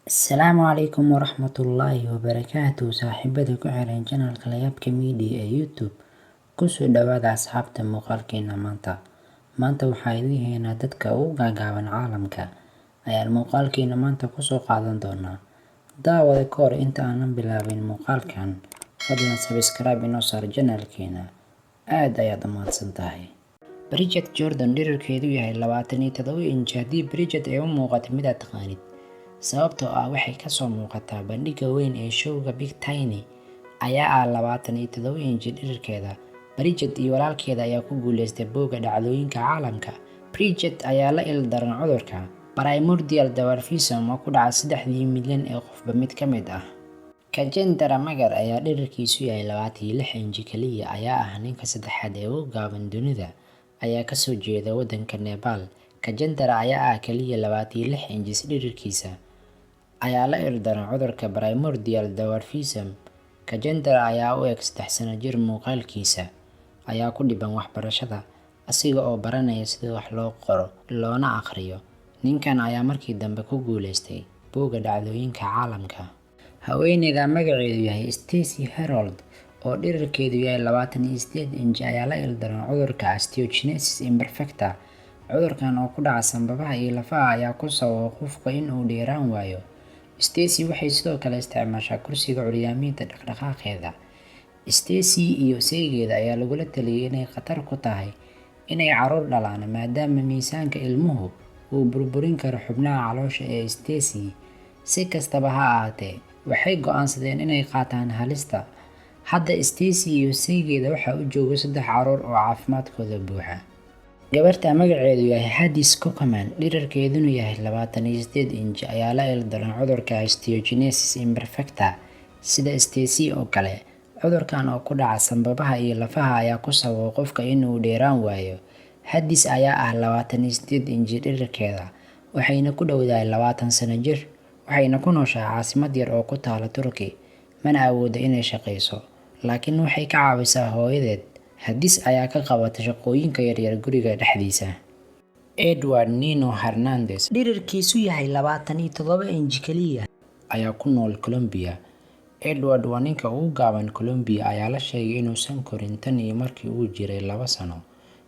Asalaamu calaykum waraxmatullaahi wabarakaatuh saaxiibada ku xiran channelka Layaabka Media ee YouTube. Kusoo dhawaada asxaabta muuqaalkeena maanta waxaa idin haynaa dadka ugu gaagaaban caalamka ayaan muuqaalkeena maanta kusoo qaadan doonaa. Daawada ka hor inta aanan bilaabin muuqaalkan, fadlan subscribe inoo saar channelkeena, aad ayaad u mahadsan tahay. Bridget Jordan dhererkeedu yahay 27 inch. Haddii Bridget ay u muuqato mid aad taqaanid, sababtoo ah waxay ka soo muuqataa bandhigga weyn ee showga Big Tiny ayaa ah 27 inch dhererkeeda. Bridget iyo walaalkeeda ayaa ku guuleystay buugga dhacdooyinka caalamka. Bridget ayaa la ildaran cudurka primordial dwarfism oo ku dhaca 3 milyan ee qofba mid ka mid ah. Kajendra Magar ayaa dhererkiisu yahay 26 inch kaliya, ayaa ah ninka saddexaad ee ugu gaaban dunida, ayaa kasoo jeeda waddanka Nepal. Kajendra ayaa ah kaliya 26 inch dhererkiisa, ayaa la ildaran cudurka primordial dwarfism. Kajendra ayaa u eg 3 sano jir. Muuqaalkiisa ayaa ku dhiban waxbarashada, asiga oo baranaya sida wax loo qoro loona akhriyo. Ninkan ayaa markii dambe ku guuleystay buugga dhacdooyinka caalamka. Haweeneyda magaceedu yahay Stacey Harold oo dhererkeedu yahay 28 inch ayaa la ildaran cudurka osteogenesis imperfecta. Cudurkan oo ku dhaca sanbabada iyo lafaha ayaa ku sababa qofka in uu dheeraan waayo. Stacey waxay sidoo kale isticmaashaa kursiga curyaaminta dhaqdhaqaaqeeda. Stacey iyo saygeeda ayaa lagula taliyay inay khatar ku tahay inay carruur dhalaan maadaama miisaanka ilmuhu uu burburin karo xubnaha caloosha ee Stacey. Si kastaba ha ahaatee, waxay go'aansadeen inay qaataan halista. Hadda Stacey iyo saygeeda waxaa u jooga 3 carruur oo caafimaadkooda buuxa. Gabarta magaceedu yahay Hades Cocaman, dhererkeeduna yahay 28 inch, ayaa la ildaran cudurka osteogenesis imperfecta. Sida Stacey oo kale, cudurkan oo ku dhaca sanbabada iyo lafaha ayaa ku sababa qofka in uu dheeraan waayo. Hades ayaa ah 28 inch dhererkeeda, waxayna ku dhowdahay 20 sano jir. Waxayna ku nooshahay caasimad yar oo ku taala Turkey, mana awoodo inay shaqeyso, laakiin waxay ka caawisaa hooyadeed. Hades ayaa ka qabata shaqooyinka yaryar guriga dhexdiisa. Edward Nino Hernandez, dhererkiisu yahay 27 inch kaliya, ayaa ku nool Colombia. Edward waa ninka ugu gaaban Colombia, ayaa la sheegay inuusan korin tan iyo markii uu jiray 2 sano.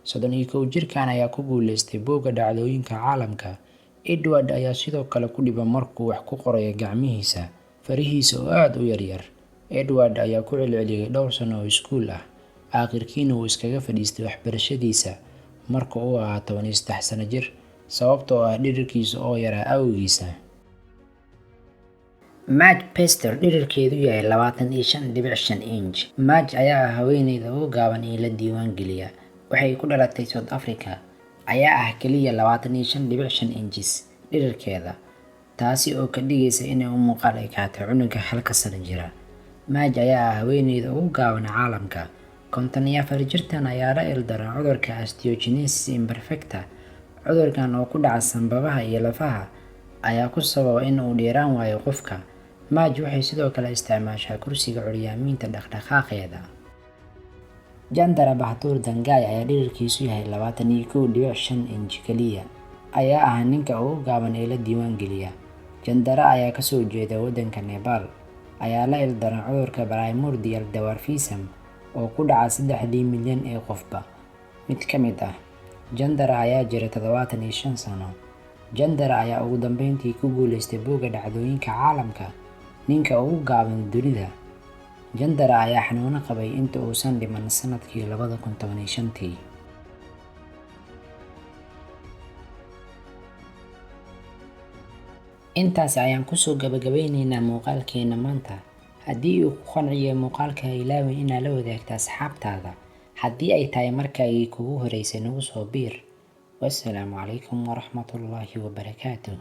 31 jirkan ayaa ku guuleystay buugga dhacdooyinka caalamka. Edward ayaa sidoo kale ku dhiban markuu wax ku qorayo gacmihiisa, farihiisa oo aad u yaryar. Edward ayaa ku celceliyay dhowr sano oo iskuul ah, aakhirkiina wuu iskaga fadhiistay waxbarashadiisa marka uu ahaa 13 sano jir, sababtoo ah dhererkiisa oo yaraa awgiisa. Madge Pester, dhererkeedu yahay 25.5 inch. Madge ayaa ah haweeneyda ugu gaaban ee la diiwaan geliya. Waxay ku dhalatay South Africa, ayaa ah kaliya 25.5 inches dhererkeeda, taasi oo ka dhigaysa inay u muuqaal ekaato cunuga 1 sano jira. Madge ayaa ah haweeneyda ugu gaaban caalamka. 54 jirtan ayaa la ildaran cudurka osteogenesis imperfecta. Cudurkan oo ku dhaca sanbabada iyo lafaha ayaa ku sababa in uu dheeraan waayo qofka. Madge waxay sidoo kale isticmaashaa kursiga curyaaminta dhaqdhaqaaqeeda. Chandra Bahadur Dangai ayaa dhererkiisu yahay 21.5 inch kaliya, ayaa ah ninka ugu gaaban ee la diiwaan geliya. Chandra ayaa kasoo jeeda waddanka Nepal, ayaa la ildaran cudurka primordial dwarfism oo ku dhaca 3 milyan ee qofba mid ka mid ah. Chandra ayaa jira 75 sano. Chandra ayaa ugu dambeyntii ku guuleystay buugga dhacdooyinka caalamka, ninka ugu gaaban dunida. Chandra ayaa xanuuno qabay inta uusan dhiman sanadkii 2015. Intaas ayaan kusoo gabagabeyneynaa muuqaalkeena maanta. Haddii uu ku qanciyay muuqaalka, ha ilaawin inaad la wadaagto asxaabtaada. Haddii ay tahay markii kugu horeysay nagu soo biir. Wassalaamu calaykum waraxmatullaahi wabarakaatuh.